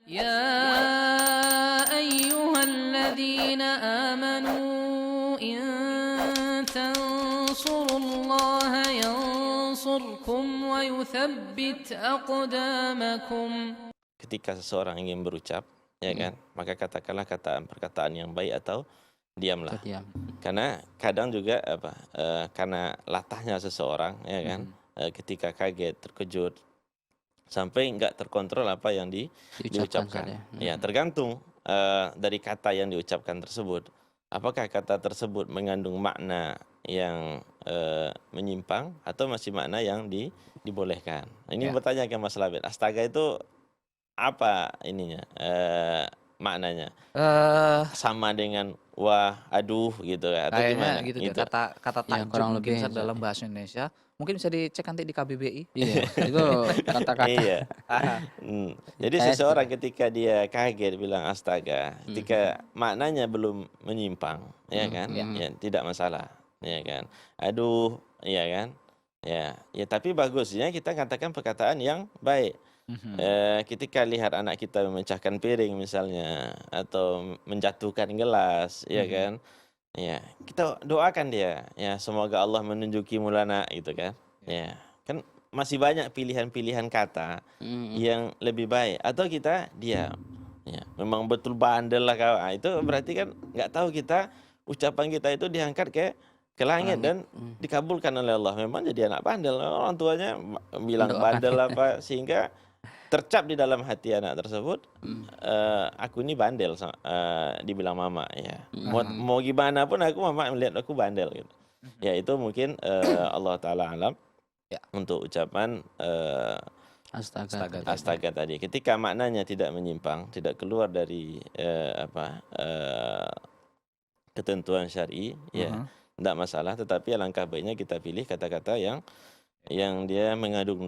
يا أيها الذين آمنوا إن تنصروا الله ينصركم ويثبت أقدامكم. Ketika seseorang ingin berucap, ya kan, maka katakanlah perkataan yang baik atau diamlah. Diam. Karena kadang juga karena latahnya seseorang, ya kan, ketika kaget, terkejut, sampai nggak terkontrol apa yang diucapkan. saja. Ya, tergantung dari kata yang diucapkan tersebut. Apakah kata tersebut mengandung makna yang menyimpang atau masih makna yang dibolehkan. Ini bertanya ke Mas Labid, astaga itu apa ininya, maknanya? Sama dengan wah, aduh gitu atau Kayaknya gimana? gitu deh, Gitu. kata Ya, takjub kurang mungkin lebih Ustaz dalam bahasa Indonesia. Mungkin bisa dicek nanti di KBBI. Iya, itu kata-kata. Iya. Jadi Saya seseorang ketika dia kaget bilang astaga, ketika maknanya belum menyimpang, ya kan? Ya, tidak masalah, ya kan? Aduh, ya kan? Ya, tapi bagusnya kita katakan perkataan yang baik. Ketika lihat anak kita memecahkan piring misalnya atau menjatuhkan gelas, ya kan? Ya, kita doakan dia, ya semoga Allah menunjuki mulana gitu kan. Ya, kan masih banyak pilihan-pilihan kata yang lebih baik atau kita diam. Ya, memang betul bandel lah kau. Itu berarti kan nggak tahu kita ucapan kita itu diangkat ke langit dan dikabulkan oleh Allah. Memang jadi anak bandel. Orang tuanya bilang Mendoakan. bandel apa sehingga tercap di dalam hati anak tersebut, aku ini bandel, dibilang mama ya. Mau gimana pun mama melihat aku bandel gitu. Ya itu mungkin Allah Ta'ala alam untuk ucapan astaga tadi. Ketika maknanya tidak menyimpang, tidak keluar dari ketentuan syar'i, ya tidak masalah. Tetapi alangkah baiknya kita pilih kata-kata yang dia mengandung